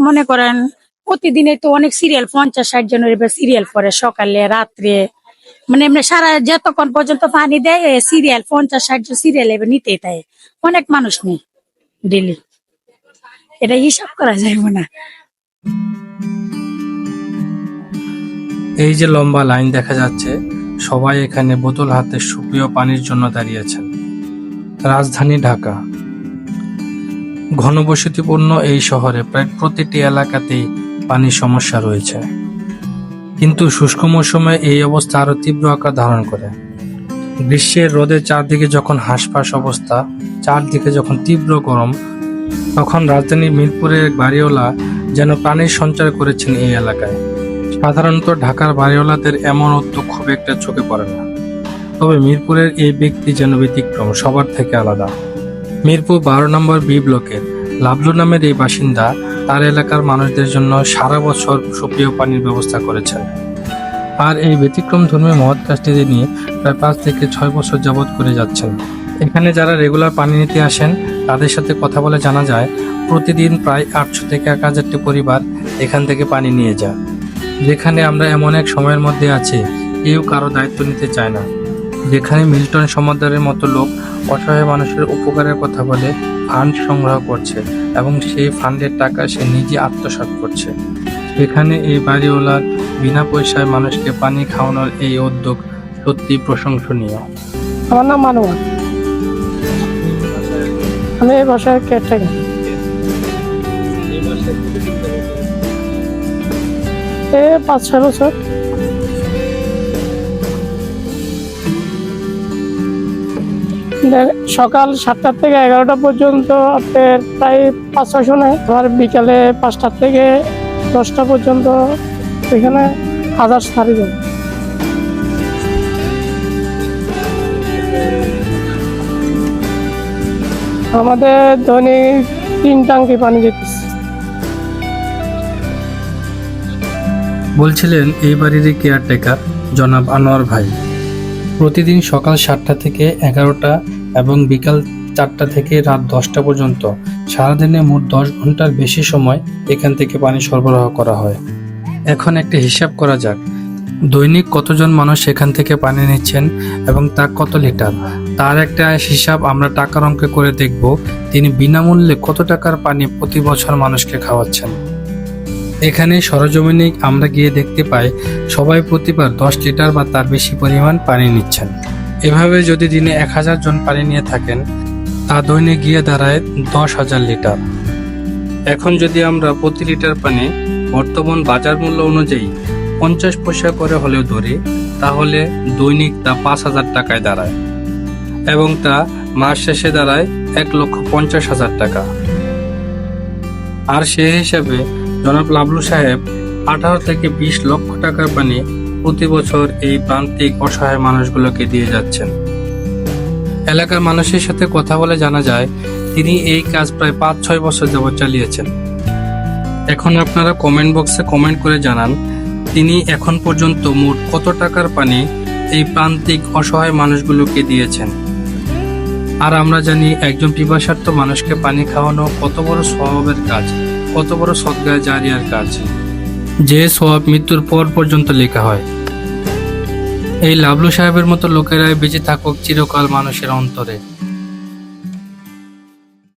মনে করেন প্রতিদিনে তো অনেক সিরিয়াল 50-60 জনের এবার সিরিয়াল পরে সকালে রাত্রে, মানে এমনি সারা যতক্ষণ পর্যন্ত পানি দেয় সিরিয়াল 50-60 জন সিরিয়াল এবার নিতেই দেয়। অনেক মানুষ নেই ডেলি, এটা হিসাব করা যাবে না। এই যে লম্বা লাইন দেখা যাচ্ছে, সবাই এখানে বোতল হাতে সুপ্রিয় পানির জন্য দাঁড়িয়েছেন। রাজধানী ঢাকা, ঘনবসতিপূর্ণ এই শহরে প্রায় প্রতিটি এলাকাতেই পানির সমস্যা রয়েছে, কিন্তু শুষ্ক মৌসুমে এই অবস্থা আরো তীব্র আকার ধারণ করে। গ্রীষ্মের রোদে চারদিকে যখন হাঁসফাঁস অবস্থা, চারদিকে যখন তীব্র গরম, তখন রাজধানীর মিরপুরের বাড়িওয়ালা যেন প্রাণীর সঞ্চার করেছেন এই এলাকায়। সাধারণত ঢাকার বাড়িওয়ালাদের এমন উদ্যোগ খুব একটা চোখে পড়ে না, তবে মিরপুরের এই ব্যক্তি যেন ব্যতিক্রম, সবার থেকে আলাদা। মিরপুর 12 নম্বর বি ব্লকের লাবলু নামের এই বাসিন্দা তার এলাকার মানুষদের জন্য সারা বছর সুপ্রিয় পানির ব্যবস্থা করেছেন। আর এই ব্যতিক্রম ধর্মী মহৎ কাজটি তিনি প্রায় 5 থেকে 6 বছর যাবৎ করে যাচ্ছেন। এখানে যারা রেগুলার পানি নিতে আসেন তাদের সাথে কথা বলে জানা যায়, প্রতিদিন প্রায় 800 থেকে 1000টি পরিবার এখান থেকে পানি নিয়ে যায়। যেখানে আমরা এমন এক সময়ের মধ্যে আছি, কেউ কারো দায়িত্ব নিতে চায় না। যেখানে মিল্টন সমাদরের মতো লোক অসহায় মানুষের উপকারের কথা বলে ফান্ড সংগ্রহ করছে এবং সেই ফান্ডের টাকা সে নিজে আত্মসাৎ করছে, সেখানে এই বাড়িওয়ালার বিনা পয়সায় মানুষকে পানি খাওয়ানোর এই উদ্যোগ সত্যি প্রশংসনীয়। আমার নাম মানোয়ার, আমি এই বাসায় কেয়ারটেকার। এ 5-6 বছর। সকাল 7টা থেকে 11টা পর্যন্ত আপনার প্রায় 500-600 নেয়। আবার বিকালে 5টা থেকে 10টা পর্যন্ত এখানে 1000 সারি যায়। আমাদের দৈনিক 3 ট্যাঙ্কি পানি যেতেছে। বলছিলেন এই বাড়ির কেয়ারটেকার জনাব আনোয়ার ভাই। প্রতিদিন সকাল 7টা থেকে 11টা এবং বিকাল 4টা থেকে রাত 10টা পর্যন্ত সারাদিনে মোট 10 ঘন্টার বেশি সময় এখান থেকে পানি সরবরাহ করা হয়। এখন একটা হিসাব করা যাক, দৈনিক কতজন মানুষ এখান থেকে পানি নিচ্ছেন এবং তা কত লিটার, তার একটা হিসাব আমরা টাকার অঙ্কে করে দেখব তিনি বিনামূল্যে কত টাকার পানি প্রতি বছর মানুষকে খাওয়াচ্ছেন। এখানে সরজমিনে আমরা গিয়ে দেখতে পাই সবাই প্রতিবার 10 লিটার বা তার বেশি পরিমাণ পানি নিচ্ছেন। এভাবে যদি দিনে 1000 জন পানি নিয়ে থাকেন, তা দৈনিক গিয়ে দাঁড়ায় 10,000 লিটার। এখন যদি আমরা প্রতি লিটার পানি বর্তমান বাজার মূল্য অনুযায়ী 50 পয়সা করে হলেও ধরি, তাহলে দৈনিক তা 5,000 টাকায় দাঁড়ায় এবং তা মাস শেষে দাঁড়ায় 1,50,000 টাকা। আর সে হিসাবে জনাব লাবলু সাহেব 18 থেকে 20 লক্ষ টাকার পানি প্রতি বছর এই প্রান্তিক অসহায় মানুষগুলোকে দিয়ে যাচ্ছেন। এলাকার মানুষের সাথে কথা বলে জানা যায় তিনি এই কাজ প্রায় 5-6 বছর যাবৎ চালিয়েছেন। এখন আপনারা কমেন্ট বক্সে কমেন্ট করে জানান তিনি এখন পর্যন্ত মোট কত টাকার পানি এই প্রান্তিক অসহায় মানুষগুলোকে দিয়েছেন। আর আমরা জানি একজন পিপাসার্ত মানুষকে পানি খাওয়ানো কত বড় সওয়াবের কাজ, কত বড় সদকায়ে জারিয়ার কাজ, যে সওয়াব মৃত্যুর পর পর্যন্ত লেখা হয়। এই লাবলু সাহেবের মতো লোকেরাই বেঁচে থাকুক চিরকাল মানুষের অন্তরে।